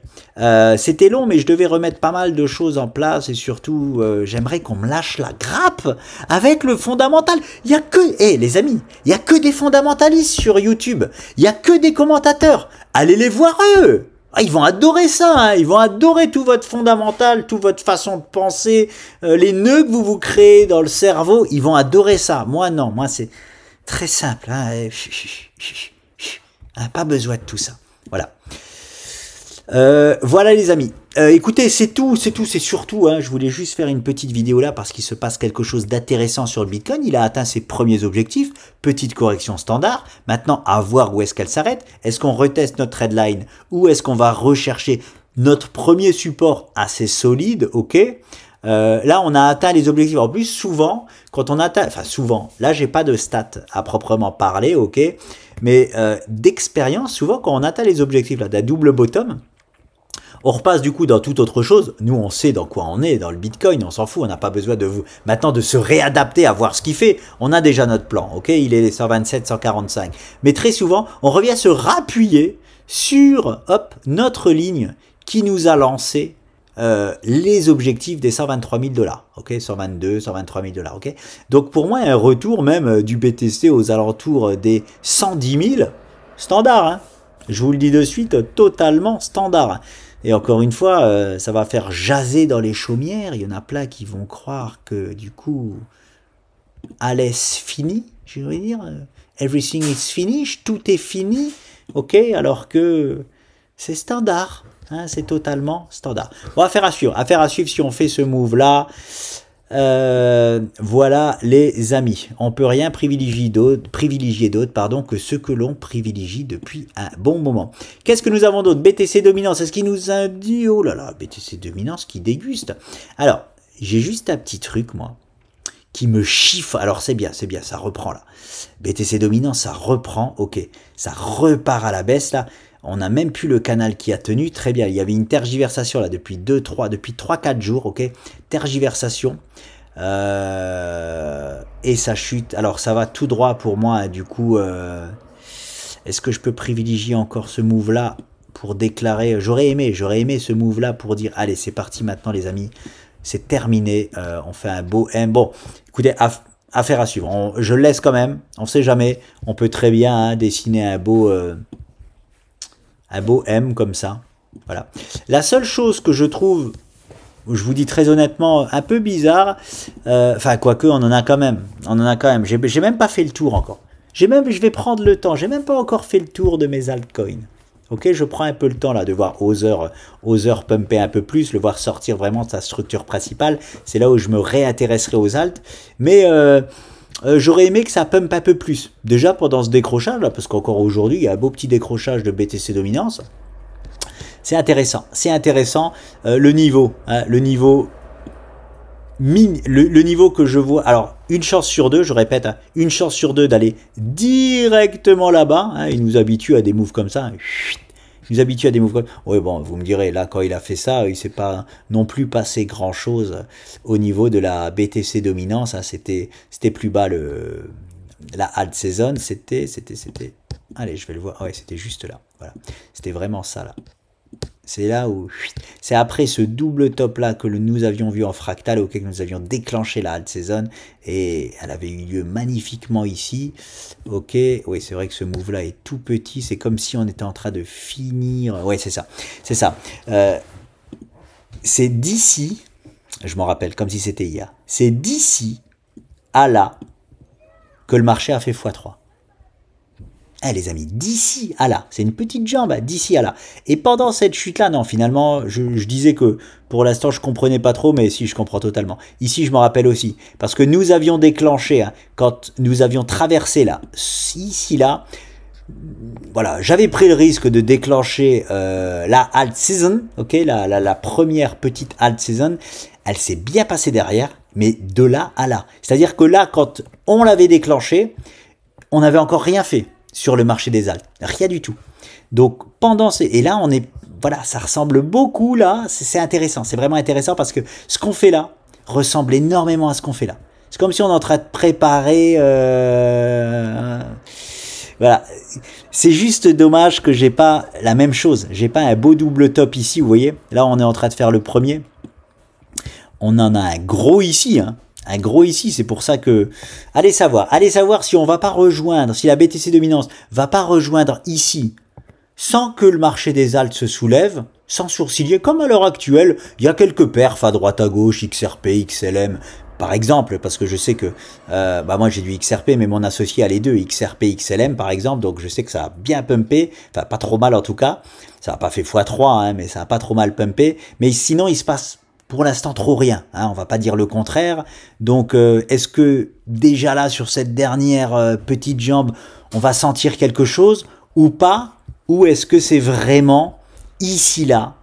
C'était long, mais je devais remettre pas mal de choses en place et surtout, j'aimerais qu'on me lâche la grappe avec le fondamental. Il y a que, les amis, il y a que des fondamentalistes sur YouTube. Il y a que des commentateurs. Allez les voir eux. Ah, ils vont adorer ça, hein. Ils vont adorer tout votre fondamental, toute votre façon de penser, les nœuds que vous vous créez dans le cerveau. Ils vont adorer ça. Moi, non. Moi, c'est très simple. Hein. Pas besoin de tout ça. Voilà. Voilà les amis. Écoutez, c'est surtout, hein, je voulais juste faire une petite vidéo là parce qu'il se passe quelque chose d'intéressant sur le Bitcoin. Il a atteint ses premiers objectifs, petite correction standard. Maintenant, à voir où est-ce qu'elle s'arrête. Est-ce qu'on reteste notre trendline ou est-ce qu'on va rechercher notre premier support assez solide, ok. Là, on a atteint les objectifs. En plus, souvent, quand on atteint, enfin souvent, là, j'ai pas de stats à proprement parler, ok. Mais d'expérience, souvent, quand on atteint les objectifs là, d'un double bottom, on repasse du coup dans toute autre chose. Nous, on sait dans quoi on est, dans le Bitcoin, on s'en fout. On n'a pas besoin de vous maintenant de se réadapter à voir ce qu'il fait. On a déjà notre plan, ok. Il est 127, 145. Mais très souvent, on revient se rappuyer sur, hop, notre ligne qui nous a lancé les objectifs des 123 000 $, ok, 122, 123 000 $, ok. Donc pour moi, un retour même du BTC aux alentours des 110 000, standard, hein. Je vous le dis de suite, totalement standard. Et encore une fois, ça va faire jaser dans les chaumières. Il y en a plein qui vont croire que du coup, allez, fini, je veux dire, everything is finished, tout est fini, ok, alors que c'est standard. Hein, c'est totalement standard. Bon, affaire à suivre si on fait ce move là. Voilà les amis, on peut rien privilégier d'autre que ce que l'on privilégie depuis un bon moment. Qu'est-ce que nous avons d'autre? BTC dominance, est-ce qu'il nous a dit, oh là là, BTC dominance qui déguste. Alors j'ai juste un petit truc moi qui me chiffre. Alors c'est bien, ça reprend là. BTC dominance, ça reprend, ok, ça repart à la baisse là. On n'a même plus le canal qui a tenu, très bien. Il y avait une tergiversation là depuis 3-4 jours, ok. Tergiversation. Et ça chute. Alors ça va tout droit pour moi, du coup. Est-ce que je peux privilégier encore ce move là pour déclarer? J'aurais aimé ce move là pour dire, allez, c'est parti maintenant les amis. C'est terminé. On fait un beau M. Bon, écoutez, affaire à suivre. Je le laisse quand même. On ne sait jamais. On peut très bien hein, dessiner un beau M comme ça. Voilà. La seule chose que je trouve, je vous dis très honnêtement, un peu bizarre, enfin quoique on en a quand même. J'ai même pas fait le tour encore. Je vais prendre le temps. J'ai même pas encore fait le tour de mes altcoins. Ok, je prends un peu le temps là de voir Other pumper un peu plus, le voir sortir vraiment de sa structure principale. C'est là où je me réintéresserai aux alts. Mais j'aurais aimé que ça pump un peu plus. Déjà pendant ce décrochage, là, parce qu'encore aujourd'hui, il y a un beau petit décrochage de BTC dominance. C'est intéressant. Le niveau, hein, le niveau que je vois. Alors, une chance sur deux, je répète, hein, une chance sur deux d'aller directement là-bas. Hein, il nous habitue à des moves comme ça. Oui, bon, vous me direz, là, quand il a fait ça, il ne s'est pas non plus passé grand-chose au niveau de la BTC dominance. Hein, c'était plus bas la alt saison. C'était... Allez, je vais le voir. Ouais, c'était juste là. Voilà. C'était vraiment ça, là. C'est là où... C'est après ce double top là que nous avions vu en fractal, auquel nous avions déclenché la alt season. Et elle avait eu lieu magnifiquement ici. Ok, oui, c'est vrai que ce move là est tout petit. C'est comme si on était en train de finir. Ouais, c'est ça. C'est ça. C'est d'ici, je m'en rappelle comme si c'était hier. C'est d'ici à là que le marché a fait x3. Eh les amis, d'ici à là, c'est une petite jambe, d'ici à là. Et pendant cette chute-là, non, finalement, je disais que pour l'instant, je comprenais pas trop, mais si, je comprends totalement. Ici, je me rappelle aussi, parce que nous avions déclenché, hein, quand nous avions traversé là, ici, là, voilà, j'avais pris le risque de déclencher la alt season, ok, la première petite alt season, elle s'est bien passée derrière, mais de là à là. C'est-à-dire que là, quand on l'avait déclenché, on n'avait encore rien fait sur le marché des altes, rien du tout. Donc pendant ces... Et là on est... Voilà, ça ressemble beaucoup là, c'est intéressant, c'est vraiment intéressant parce que ce qu'on fait là ressemble énormément à ce qu'on fait là. C'est comme si on est en train de préparer... Voilà, c'est juste dommage que j'ai pas la même chose, j'ai pas un beau double top ici, vous voyez. Là on est en train de faire le premier. On en a un gros ici, hein. Un gros ici, c'est pour ça que... Allez savoir si on va pas rejoindre, si la BTC dominance va pas rejoindre ici, sans que le marché des altes se soulève, sans sourciller, comme à l'heure actuelle, il y a quelques perfs à droite à gauche, XRP, XLM, par exemple, parce que je sais que, moi j'ai du XRP, mais mon associé a les deux, XRP, XLM par exemple, donc je sais que ça a bien pumpé, enfin pas trop mal en tout cas, ça n'a pas fait x3, hein, mais ça a pas trop mal pumpé, mais sinon il se passe... Pour l'instant, trop rien, hein, on va pas dire le contraire. Donc, est-ce que déjà là, sur cette dernière petite jambe, on va sentir quelque chose ou pas? Ou est-ce que c'est vraiment ici là,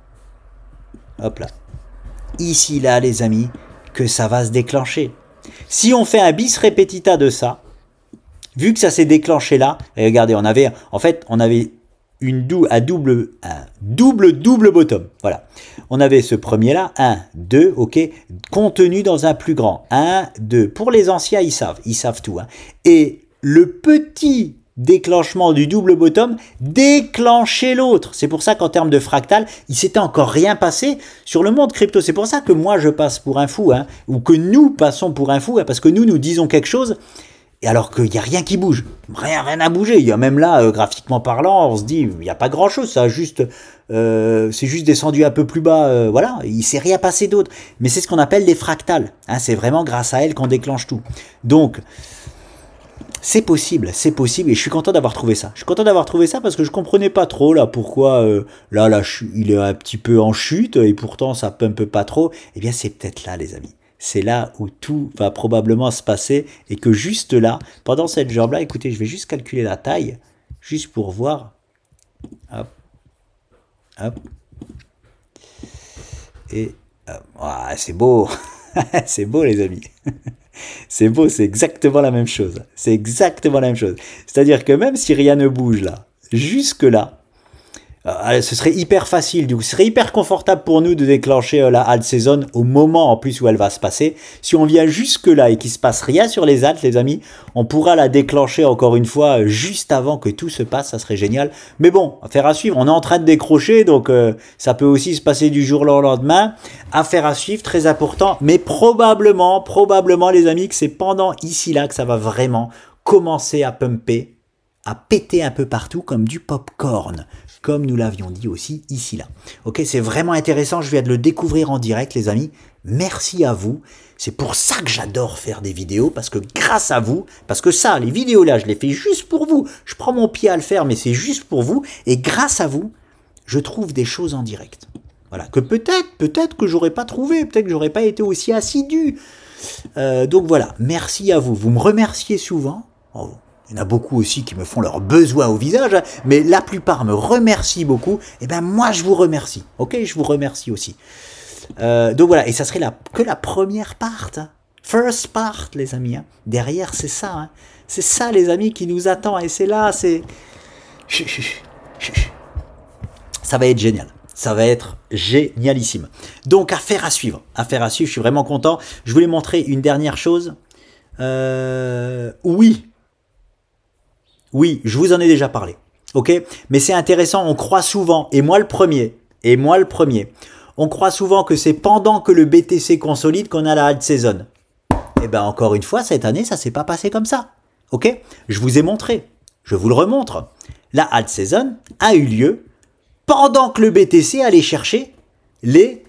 hop là, ici là, les amis, que ça va se déclencher? Si on fait un bis repetita de ça, vu que ça s'est déclenché là, et regardez, on avait un double bottom, voilà. On avait ce premier là, 1, 2, ok, contenu dans un plus grand, 1, 2, pour les anciens ils savent tout, hein. Et le petit déclenchement du double bottom déclenchait l'autre. C'est pour ça qu'en termes de fractal, il s'était encore rien passé sur le monde crypto. C'est pour ça que moi je passe pour un fou, hein, ou que nous passons pour un fou, hein, parce que nous disons quelque chose, et alors qu'il n'y a rien qui bouge, rien à bouger. Il y a même là, graphiquement parlant, on se dit, il n'y a pas grand chose, ça juste, c'est juste descendu un peu plus bas, voilà, il ne s'est rien passé d'autre. Mais c'est ce qu'on appelle des fractales, hein, c'est vraiment grâce à elles qu'on déclenche tout. Donc, c'est possible, et je suis content d'avoir trouvé ça. Je suis content d'avoir trouvé ça parce que je comprenais pas trop là pourquoi, là, il est un petit peu en chute et pourtant ça pumpe pas trop. Eh bien, c'est peut-être là, les amis. C'est là où tout va probablement se passer et que juste là, pendant cette jambe-là, écoutez, je vais juste calculer la taille, juste pour voir. Hop, hop. Et ah, c'est beau, c'est beau les amis. C'est beau, c'est exactement la même chose. C'est exactement la même chose. C'est-à-dire que même si rien ne bouge là, jusque là, ce serait hyper facile, du coup, ce serait hyper confortable pour nous de déclencher la alt season au moment en plus où elle va se passer. Si on vient jusque là et qu'il se passe rien sur les alts, les amis, on pourra la déclencher encore une fois juste avant que tout se passe, ça serait génial. Mais bon, affaire à suivre, on est en train de décrocher, donc ça peut aussi se passer du jour au lendemain. Affaire à suivre, très important, mais probablement les amis, que c'est pendant ici là que ça va vraiment commencer à pumper, à péter un peu partout comme du popcorn, comme nous l'avions dit aussi ici là. Ok, c'est vraiment intéressant, je viens de le découvrir en direct les amis, merci à vous, c'est pour ça que j'adore faire des vidéos, parce que grâce à vous, parce que ça, les vidéos là, je les fais juste pour vous, je prends mon pied à le faire, mais c'est juste pour vous, et grâce à vous, je trouve des choses en direct. Voilà, que peut-être que j'aurais pas trouvé, peut-être que j'aurais pas été aussi assidu. Donc voilà, merci à vous, vous me remerciez souvent. Oh, il y en a beaucoup aussi qui me font leurs besoins au visage, hein, mais la plupart me remercient beaucoup. Et ben moi je vous remercie, ok, je vous remercie aussi. Donc voilà, et ça serait que la première part, hein. First part les amis, hein. Derrière c'est ça, hein. C'est ça les amis qui nous attend, et c'est là, c'est... Ça va être génial. Ça va être génialissime. Donc, affaire à suivre, je suis vraiment content. Je voulais montrer une dernière chose. Oui, je vous en ai déjà parlé. Ok, mais c'est intéressant, on croit souvent, et moi le premier, Et moi le premier. On croit souvent que c'est pendant que le BTC consolide qu'on a la alt season. Et bien encore une fois, cette année, ça s'est pas passé comme ça. Ok? Je vous ai montré. Je vous le remontre. La alt season a eu lieu pendant que le BTC allait chercher les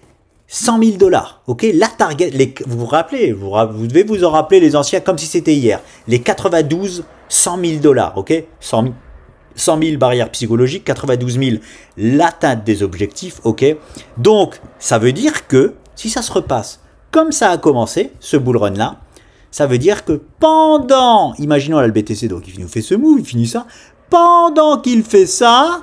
100 000 $. Ok? La target, vous vous rappelez, vous devez vous en rappeler les anciens comme si c'était hier. Les 92, 100 000 $. Ok? 100 000 barrières psychologiques, 92 000 l'atteinte des objectifs. Ok? Donc, ça veut dire que si ça se repasse comme ça a commencé, ce bull run là, ça veut dire que pendant, imaginons là le BTC, donc il nous fait ce move, il finit ça, pendant qu'il fait ça,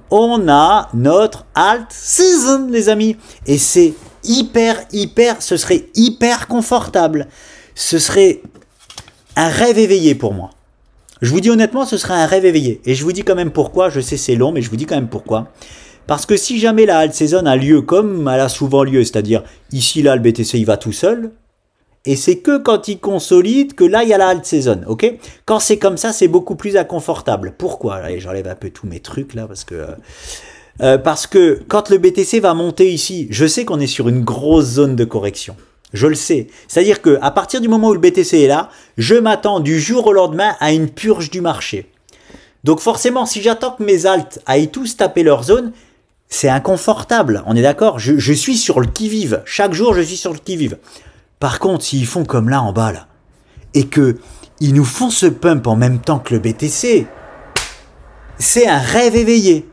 on a notre alt season, les amis. Et c'est ce serait hyper confortable. Ce serait un rêve éveillé pour moi. Je vous dis honnêtement, ce serait un rêve éveillé. Et je vous dis quand même pourquoi, je sais c'est long, mais je vous dis quand même pourquoi. Parce que si jamais la alt season a lieu comme elle a souvent lieu, c'est-à-dire ici là le BTC il va tout seul, et c'est que quand il consolide que là il y a la alt season, ok? Quand c'est comme ça, c'est beaucoup plus inconfortable. Pourquoi? Allez, j'enlève un peu tous mes trucs là parce que quand le BTC va monter ici, je sais qu'on est sur une grosse zone de correction. Je le sais. C'est-à-dire que à partir du moment où le BTC est là, je m'attends du jour au lendemain à une purge du marché. Donc forcément, si j'attends que mes alts aillent tous taper leur zone, c'est inconfortable, on est d'accord? Je suis sur le qui-vive. Chaque jour, je suis sur le qui-vive. Par contre, s'ils font comme là en bas, là, et que ils nous font ce pump en même temps que le BTC, c'est un rêve éveillé.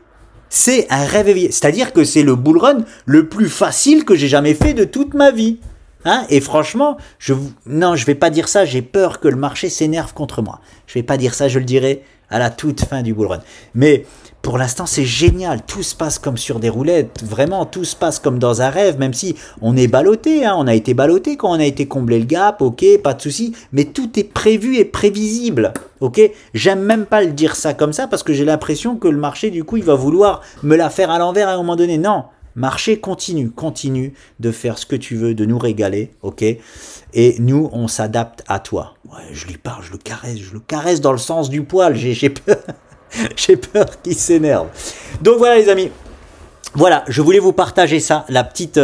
C'est un rêve éveillé. C'est-à-dire que c'est le bull run le plus facile que j'ai jamais fait de toute ma vie. Hein? Et franchement, non, je vais pas dire ça, j'ai peur que le marché s'énerve contre moi. Je vais pas dire ça, je le dirai à la toute fin du bull run. Mais pour l'instant, c'est génial. Tout se passe comme sur des roulettes. Vraiment, tout se passe comme dans un rêve, même si on est ballotté. Hein. On a été ballotté quand on a été comblé le gap. Ok, pas de souci. Mais tout est prévu et prévisible. Ok, j'aime même pas le dire ça comme ça parce que j'ai l'impression que le marché, du coup, il va vouloir me la faire à l'envers à un moment donné. Non, marché continue de faire ce que tu veux, de nous régaler. Ok, et nous, on s'adapte à toi. Ouais, je lui parle, je le caresse dans le sens du poil. J'ai peur. J'ai peur qu'il s'énerve. Donc voilà les amis, voilà, je voulais vous partager ça, la petite...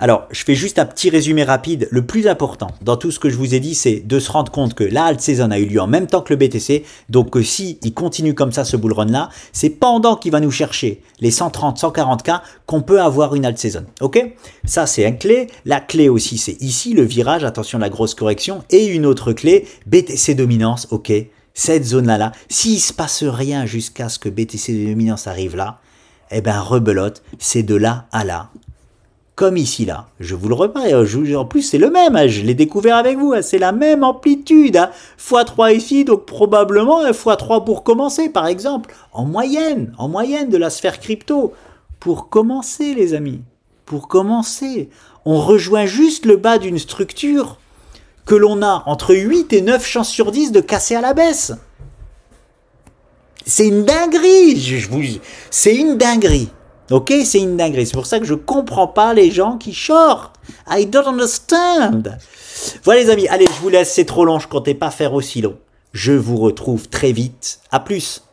Alors, je fais juste un petit résumé rapide. Le plus important dans tout ce que je vous ai dit, c'est de se rendre compte que la alt season a eu lieu en même temps que le BTC. Donc, si il continue comme ça, ce bull run-là, c'est pendant qu'il va nous chercher les 130, 140K qu'on peut avoir une alt season. Ok? Ça, c'est une clé. La clé aussi, c'est ici, le virage. Attention, la grosse correction. Et une autre clé, BTC dominance. Ok? Cette zone-là, s'il ne se passe rien jusqu'à ce que BTC de dominance arrive là, eh ben rebelote, c'est de là à là. Comme ici là, je vous le repars, en plus c'est le même, je l'ai découvert avec vous, c'est la même amplitude, x3 ici, donc probablement x3 pour commencer par exemple, en moyenne de la sphère crypto, pour commencer les amis, pour commencer, on rejoint juste le bas d'une structure que l'on a entre 8 et 9 chances sur 10 de casser à la baisse. C'est une dinguerie, c'est une dinguerie. Ok, c'est une dinguerie. C'est pour ça que je comprends pas les gens qui short. I don't understand. Voilà les amis, allez, je vous laisse, c'est trop long, je comptais pas faire aussi long. Je vous retrouve très vite. À plus.